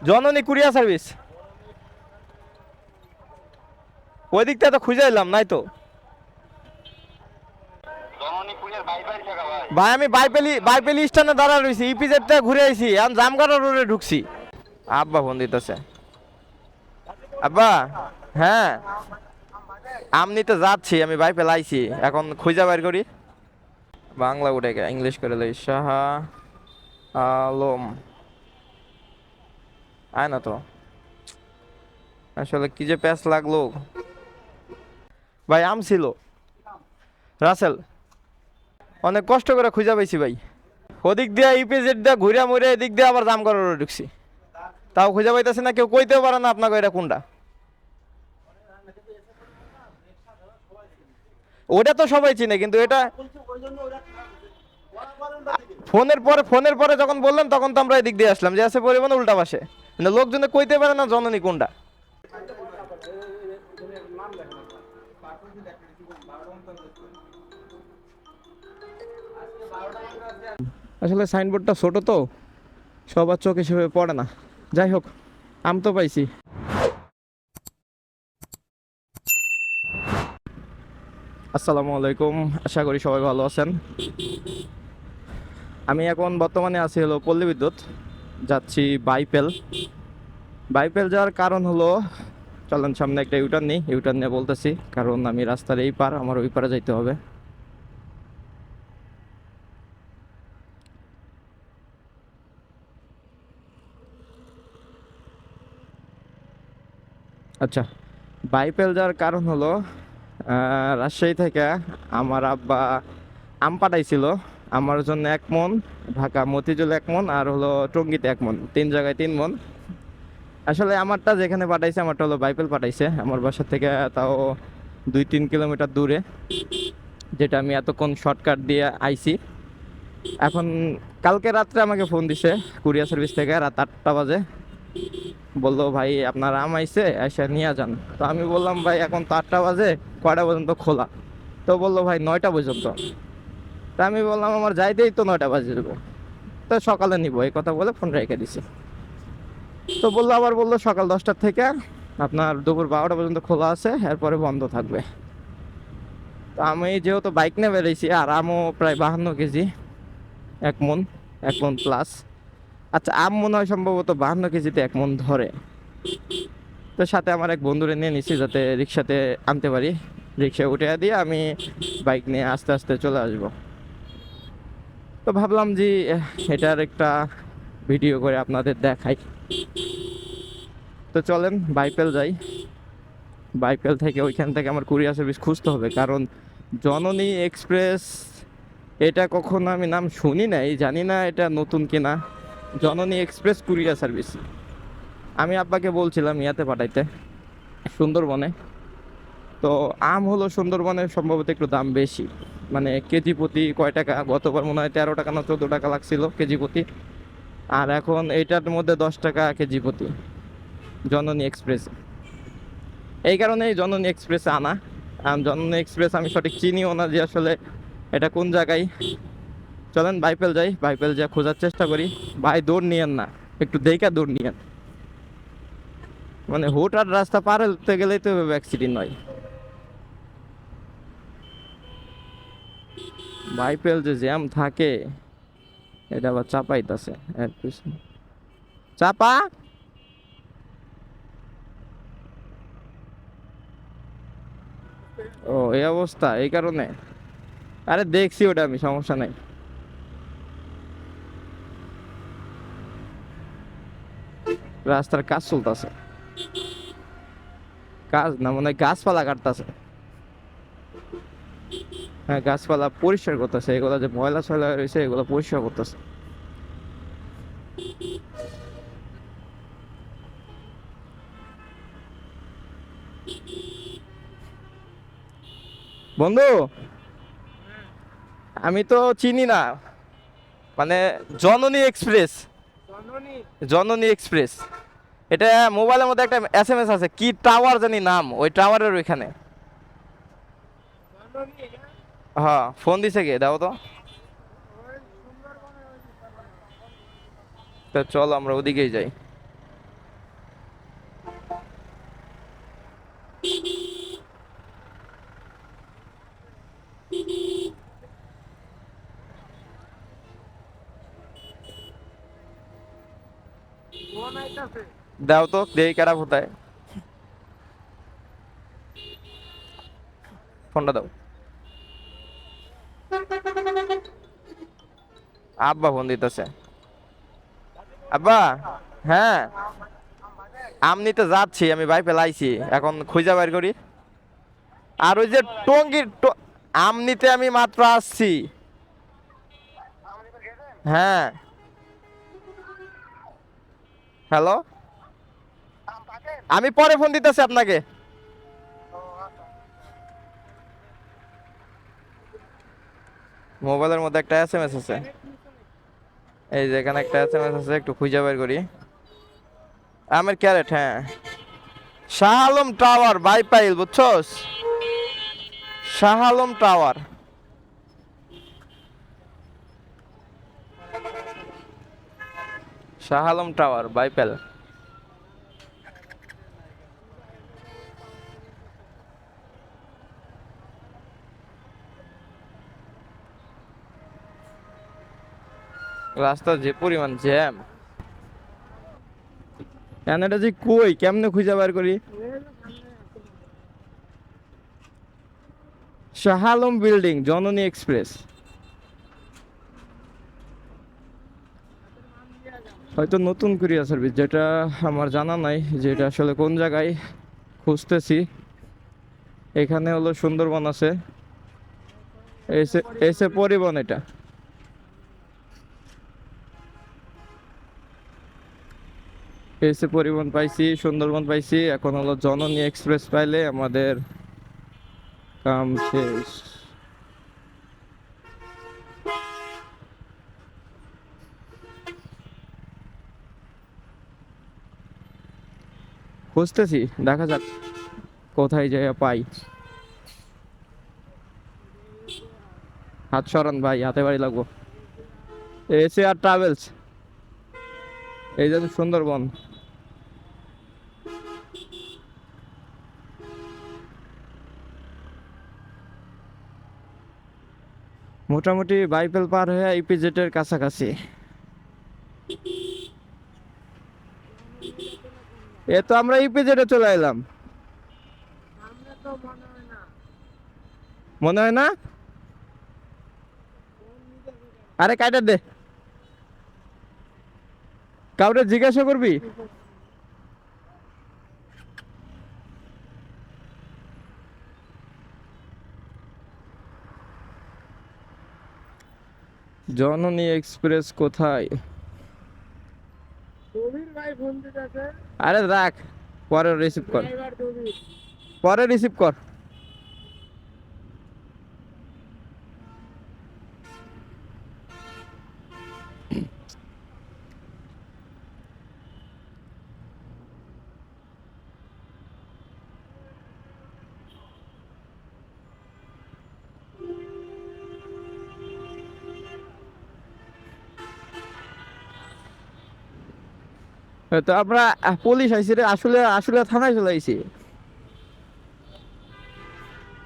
জননী courier service. ওই দিকটা তো খুঁজে এলাম, নাই তো। ভাই আমি বাইপেলি স্ট্যান্ডে দাঁড়া রয়েছি, ইপিজেডটা ঘুরে আইছি, এখন জামগাড়া রোডে ঢুকছি। আব্বা ফোন দিতেছে। আব্বা, হ্যাঁ আম নিতে যাচ্ছি, আমি বাইপেল আইছি, এখন খুঁজে বের করি। বাংলা উঠে গে, ইংলিশ করে লই। শাহ আলম, আয় না তো, আসলে কি যে প্যাচ লাগলো। ভাই আম ছিল, রাসেল, অনেক কষ্ট করে খুঁজে পাইছি ভাই। ওদিক দিয়ে ইপিজেড দিয়ে ঘুরে মুড়ে এদিক দিয়ে আবার জামগাড়া রোডে ঢুকছি, তাও খুঁজে পাইতেছি না, কেউ কইতেও পারে না আপনাকে এটা কোনটা। ওটা তো সবাই চিনে, কিন্তু এটা ফোনের পরে যখন বললেন তখন তো আমরা এদিক দিয়ে আসলাম, যে আছে পরিবহন উল্টা পাশে, কিন্তু লোকজনে কইতে পারে না জননী কোনটা। আসলে সাইনবোর্ডটা ছোট তো, সবার চোখে সেভাবে পড়ে না। যাই হোক, আম তো পাইছি। আসসালামু আলাইকুম, আশা করি সবাই ভালো আছেন। আমি এখন বর্তমানে আছি হলো পল্লী বিদ্যুৎ, যাচ্ছি বাইপেল। বাইপেল যাওয়ার কারণ হলো, চলেন সামনে একটা ইউটার্ন নিই, ইউটার্ন নিয়ে বলতেছি, কারণ আমি রাস্তার এই পার, আমার ওই পারে যাইতে হবে। আচ্ছা, বাইপেল যাওয়ার কারণ হলো, রাজশাহী থেকে আমার আব্বা আম পাঠাইছিল আমার জন্য 1 মন, ঢাকা মতিঝিল 1 মন, আর হলো টঙ্গীতে 1 মন, 3 জায়গায় 3 মন। আসলে আমারটা যেখানে পাঠাইছে, আমারটা হলো বাইপেল পাঠাইছে, আমার বাসা থেকে তাও 2-3 কিলোমিটার দূরে, যেটা আমি এতক্ষণ শর্টকাট দিয়ে আইছি। এখন কালকে রাত্রে আমাকে ফোন দিছে কুরিয়ার সার্ভিস থেকে, রাত 8টা বাজে, বললো ভাই আপনার আম আইছে, এসে নিয়ে যান। তো আমি বললাম ভাই এখন তো 8টা বাজে, কয়টা পর্যন্ত খোলা? তো বললো ভাই 9টা পর্যন্ত। তা আমি বললাম আমার যাইতেই তো 9টা বাজে যাবো, তো সকালে নিবো, এই কথা বলে ফোন রেখে দিছি। তো বললো, আবার বললো সকাল 10টার থেকে আপনার দুপুর 12টা পর্যন্ত খোলা আছে, এরপরে বন্ধ থাকবে। তো আমি যেহেতু বাইক নিয়ে বেরিয়েছি, আর আমও প্রায় 52 কেজি, 1 মন, 1 মন প্লাস। আচ্ছা, আম মনে হয় সম্ভবত 52 কেজিতে 1 মন ধরে। তো সাথে আমার এক বন্ধুরে নিয়ে নিছি, যাতে রিক্সাতে আনতে পারি, রিক্সায় উঠে দিয়ে আমি বাইক নিয়ে আস্তে আস্তে চলে আসব। তো ভাবলাম যে এটার একটা ভিডিও করে আপনাদের দেখাই। তো চলেন বাইপেল যাই। বাইপেল থেকে ওইখান থেকে আমার কুরিয়ার সার্ভিস খুঁজতে হবে, কারণ জননী এক্সপ্রেস, এটা কখনো আমি নাম শুনি নাই, জানি না এটা নতুন কিনা। জননী এক্সপ্রেস কুরিয়ার সার্ভিস, আমি আব্বাকে বলছিলাম ইয়াতে পাঠাইতে, সুন্দরবনে। তো আম হলো সুন্দরবনে সম্ভবত একটু দাম বেশি, মানে কেজি প্রতি কয় টাকা, গতবার মনে হয় 13 টাকা না 14 টাকা লাগছিল কেজি প্রতি, আর এখন এইটার মধ্যে 10 টাকা কেজি প্রতি জননী এক্সপ্রেস। এই কারণেই জননী এক্সপ্রেসে আনা। জননী এক্সপ্রেস আমি সঠিক চিনিও না যে আসলে এটা কোন জায়গায়। চলেন বাইপেল যাই, বাইপেল যা খোঁজার চেষ্টা করি। ভাই দৌড় নিয়েন না, একটু দেইকা দৌড় নিয়েন, মানে হুট আর রাস্তা পার হতে গেলেই তো অ্যাক্সিডেন্ট হয়। বাইপেল যে জ্যাম থাকে, এটা আবার চাপাইতাছে এর পিছনে। চাপা, ও এই অবস্থা এই কারণে। আরে দেখছি ওটা আমি, সমস্যা নাই। রাস্তার কাজ চলতেছে, কাজ না মনে হয় গাছপালা কাটতেছে। হ্যাঁ, গাছপালা পরিষ্কার করতেছে, এগুলো যে ময়লা সয়লা রয়েছে এগুলো পরিষ্কার করতেছে। বন্ধু, আমি তো চিনি না, মানে জননী এক্সপ্রেস, জননী এক্সপ্রেস, এটা মোবাইলের মধ্যে একটা SMS আছে, কি টাওয়ার জানি নাম, ওই টাওয়ারের ওইখানে। হ্যাঁ, ফোন দিছে কে, দাও তো। তো চল আমরা ওদিকেই যাই। দাও তো দেই কেডা কোথায়, ফোনটা দাও। আব্বা ফোন দিতেছে। আব্বা, হ্যাঁ আম নিতে যাচ্ছি, আমি ভাই পেলাইছি, এখন খুঁজে বের করি। আর ওই যে আম নিতে আমি মাত্র আসছি। হ্যাঁ, হ্যালো, আমি পরে ফোন দিতেছি আপনাকে। মোবাইলের মধ্যে একটা এসএমএস আছে, এই যে এখানে একটা এসএমএস আছে, একটু খুঁজে বের করি। আমের ক্যারেট, হ্যাঁ, শাহ আলম টাওয়ার বাইপাইল, বুঝছস? Shah Alam tower, Shah Alam tower Baipail. রাস্তা যে পরিমাণ জ্যাম, এটা যে কই কেমনে খুঁজে বের করি? শাহ আলম বিল্ডিং, জননী এক্সপ্রেস। হয়তো নতুন কুরিয়ার সার্ভিস, যেটা আমার জানা নাই যে এটা আসলে কোন জায়গায়। খুঁজতেছি। এখানে হলো সুন্দরবন আছে, এসে এসে পরিবহন, এটা এসে পরিবহন পাইছি, সুন্দরবন পাইছি, এখন হলো জননী এক্সপ্রেস পাইলে আমাদের কাম শেষ। খুঁজতেছি, দেখা যাক কোথায় যাই পাই। হাত সরান ভাই, হাতে বাড়ি লাগবো। এসে আর ট্রাভেলস, এই যে সুন্দরবন। মোটামুটি বাইপেল পার হয়ে ইপিজেটের কাছাকাছি। এ তো আমরা ইপিজেটে চলে এলাম। মনে হয় না? আরে কাইটা দে, কাউরে জিজ্ঞাসা করবি? জননী এক্সপ্রেস কোথায়? আরে রাখ, পরে রিসিভ কর, পরে রিসিভ কর। তো আমরা পুলিশ আইছি রে, আসলে আসলে থানায় চলে আইছি,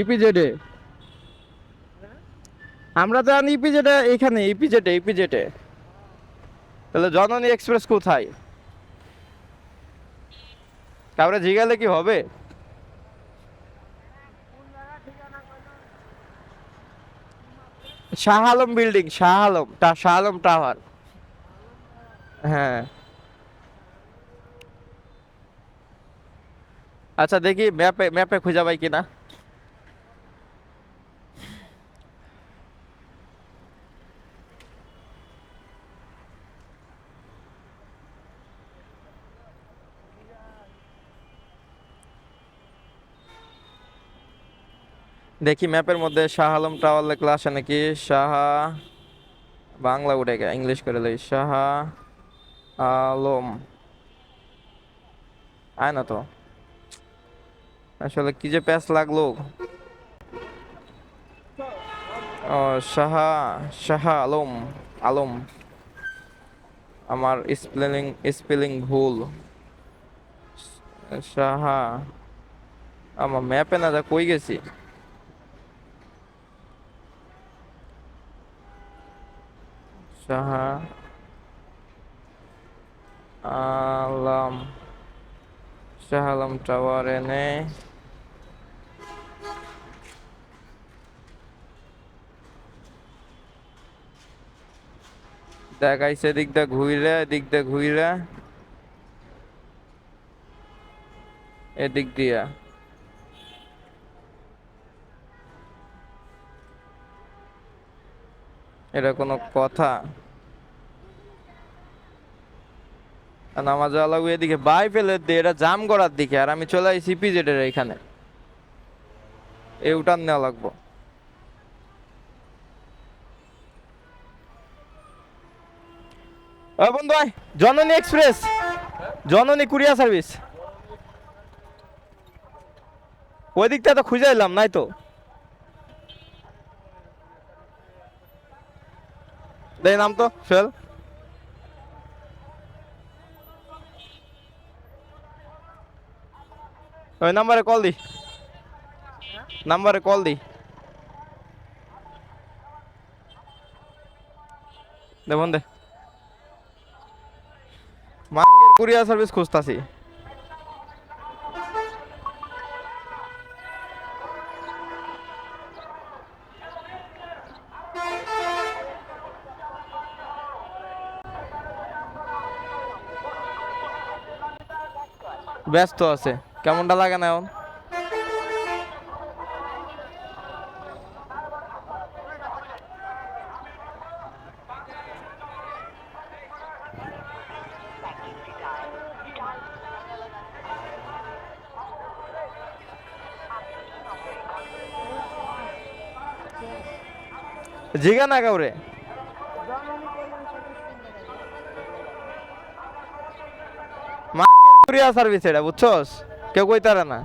ইপিজেডে। আমরা তো আনি ইপিজেডে, এখানে ইপিজেডে, ইপিজেডে। তাহলে জননী এক্সপ্রেস কোথায়? কাউরে জিগালে কি হবে? Shah Alam building, Shah Alam Shah Alam tower. হ্যাঁ, আচ্ছা দেখি ম্যাপে ম্যাপে খুঁজে পাই কিনা। দেখি ম্যাপের মধ্যে শাহ আলম টাওয়ার লেখা আসে নাকি। শাহ, বাংলা উঠে গে, ইংলিশ করে লই, শাহ আলম, আয় না তো। আসলে কি যে প্যাচ লাগলো। ও, শাহ, শাহ আলম, আলম, আমার স্পেলিং স্পেলিং ভুল। শাহ, আমার ম্যাপে না যা কই গেছি। শাহ আলম শাহ আলম টাওয়ার এনে দেখাইছে এদিক দিয়ে ঘুইরা এদিক দিয়া। এটা কোনো কথা? নামাজ আলাউ এদিকে বাই ফেলে দিয়ে এটা জাম করার দিকে, আর আমি চলে আইছি পিজেড এর এখানে। উঠান নেওয়া লাগবো। ও বন্ধু ভাই, জননী এক্সপ্রেস, জননী কুরিয়ার সার্ভিস ওই দিকটা তো খুঁজে এলাম, নাই তো। দেই নাম তো সোহেল। ওই নাম্বারে কল দি, নাম্বারে কল দি। দেখুন দে, মাঙ্গের কুরিয়ার সার্ভিস খুঁজতাছি। ব্যস্ত আছে, কেমনটা লাগে না এখন? জিগা না কাউরে। মাঙ্গের কুরিয়ার সার্ভিস এটা, বুঝছস? কেউ কইতারে না,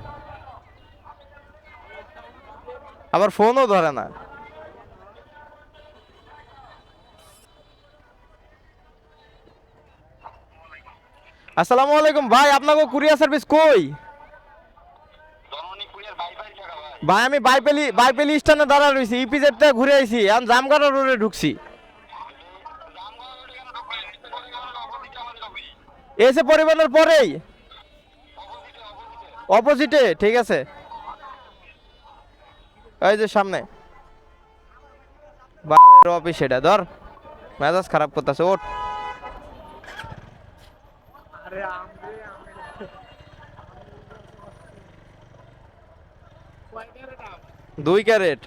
আবার ফোনও ধরে না। আসসালামু আলাইকুম ভাই, আপনাকে কুরিয়ার সার্ভিস কই? ভাই আমি বাইপেলি স্ট্যান্ডে দাঁড়া রইছি, ইপিজেড থেকে ঘুরে আইছি, এখন জামগাড়া রোডে ঢুকছি। এসে পরিবহনের পরেই অপোজিটে, ঠিক আছে। এই যে সামনে বালের অফিস, এটা ধর, মেজাজ খারাপ করতেছে, ওঠ। 2 ক্যারেট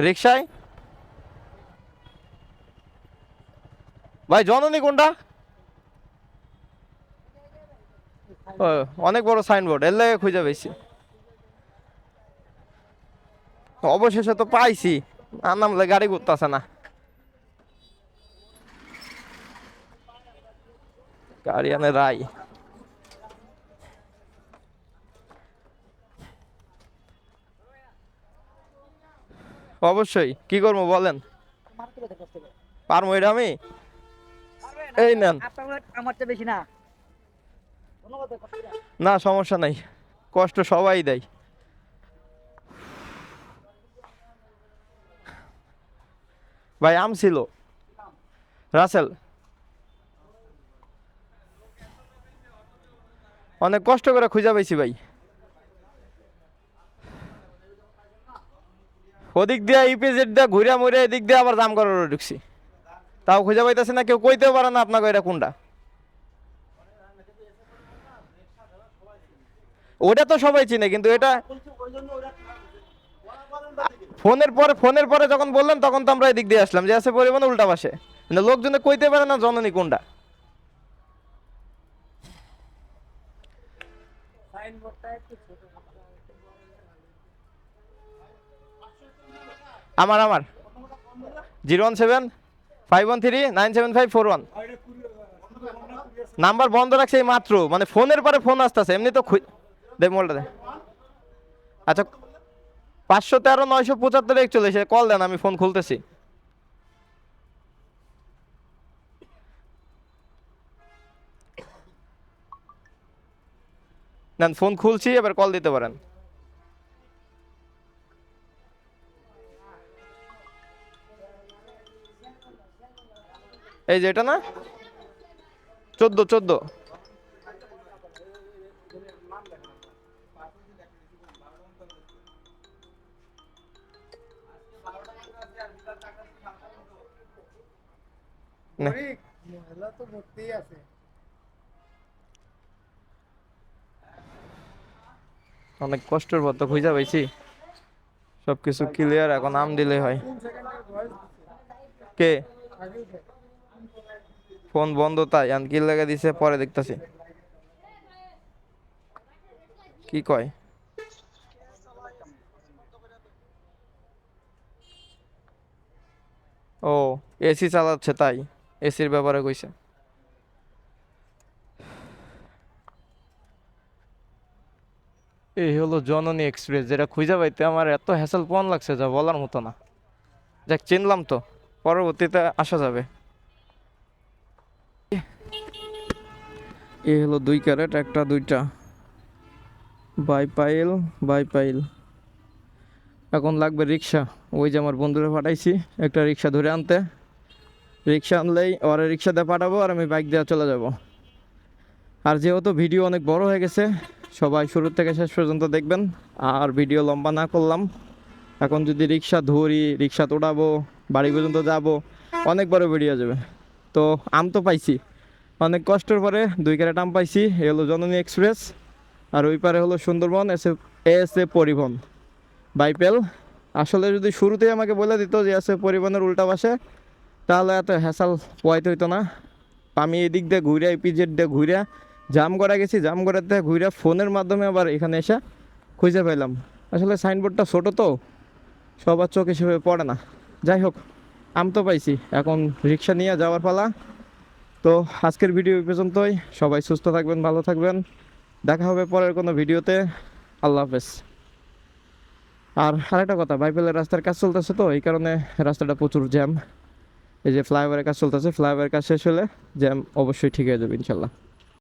রিক্সায়। ভাই জননী কোনটা? ও, অনেক বড় সাইনবোর্ড, এর লাগে খুঁজে পেয়েছি। অবশেষে তো পাইছি, আর নামলে গাড়ি করতেছে না। গাড়ি আনে রাই। অবশ্যই, কি করবো বলেন? পারবো এটা আমি। এই নেন। না সমস্যা নাই, কষ্ট সবাই দেয়। ভাই আম ছিল, রাসেল। অনেক কষ্ট করে খুঁজে পাইছি ভাই। ওদিক দিয়ে ইপিজেড দিয়ে ঘুরে মুড়ে এদিক দিয়ে আবার জাম করার ঢুকছি, তাও খুঁজে পাইতেছি না। কেউ কইতেও পারে না আপনাকে এটা কোনটা। ওটা তো সবাই চিনে, কিন্তু এটা ফোনের পরে যখন বললেন তখন তো আমরা এদিক দিয়ে আসলাম, যে আছে পরিমাণ উল্টা পাশে, কিন্তু লোকজনে কইতে পারে না জননী কোনটা। আমার 017-513-97541। নাম্বার বন্ধ রাখছে এই মাত্র, মানে ফোনের পরে ফোন আসতেছে, এমনি তো দে মোলটা দে। আচ্ছা, 513-975-41 কল দেন, আমি ফোন খুলতেছি। নেন ফোন খুলছি, এবার কল দিতে পারেন। এই যে এটা না, 14 নে। মহিলা তো ভর্তি আছে। অনেক কষ্টের পর তো খুঁজা পাইছি, সবকিছু ক্লিয়ার, এখন নাম দিলে হয়। 3 সেকেন্ডের ভয়েস কে আগে উঠে। ফোন বন্ধ, তাই আমি কি লাগা দিছে পরে দেখতাছি কি কয়। ও এসি চালাচ্ছে, তাই এসির ব্যাপারে কইছে। এই হলো জননী এক্সপ্রেস, যেটা খুঁজে পাইতে আমার এত হ্যাসেল পন লাগছে যা বলার মতো না। যাক, চিনলাম তো, পরবর্তীতে আসা যাবে। এই হলো 2 ক্যারেট, একটা 2টা বাইপাইল বাইপাইল। এখন লাগবে রিক্সা, ওই যে আমার বন্ধুরা পাঠাইছি একটা রিক্সা ধরে আনতে। রিক্সা আনলেই ওরা রিক্সা দিয়ে পাঠাবো আর আমি বাইক দিয়ে চলে যাব। আর যেহেতু ভিডিও অনেক বড় হয়ে গেছে, সবাই শুরু থেকে শেষ পর্যন্ত দেখবেন। আর ভিডিও লম্বা না করলাম, এখন যদি রিক্সা ধরি, রিক্সা তোড়াবো, বাড়ি পর্যন্ত যাব, অনেক বড় ভিডিও যাবে। তো আম তো পাইছি, অনেক কষ্টের পরে 2 ক্যারেট আম পাইছি। এ হলো জননী এক্সপ্রেস, আর ওই পারে হলো সুন্দরবন এস এ পরিবহন বাইপেল। আসলে যদি শুরুতেই আমাকে বলে দিত যে এস এ পরিবহনের উল্টা পাশে, তাহলে এত হ্যাসাল পোয়াইতে হইতো না। আমি এদিক দিয়ে ঘুরে ইপিজেড দিয়ে ঘুরে জাম করা গেছি, জাম করাতে ঘুরে ফোনের মাধ্যমে আবার এখানে এসে খুঁজে পেলাম। আসলে সাইনবোর্ডটা ছোটো তো, সবার চোখে সেভাবে পড়ে না। যাই হোক, আম তো পাইছি, এখন রিক্সা নিয়ে যাওয়ার পালা। তো আজকের ভিডিও এই পর্যন্তই। সবাই সুস্থ থাকবেন, ভালো থাকবেন, দেখা হবে পরের কোনো ভিডিওতে। আল্লাহ হাফেজ। আর আরেকটা কথা, বাইবেলের রাস্তার কাজ চলতেছে তো, এই কারণে রাস্তাটা প্রচুর জ্যাম। এই যে ফ্লাইওভারের কাজ চলতেছে, ফ্লাইওভারের কাজ শেষ হলে জ্যাম অবশ্যই ঠিক হয়ে যাবে ইনশাল্লাহ।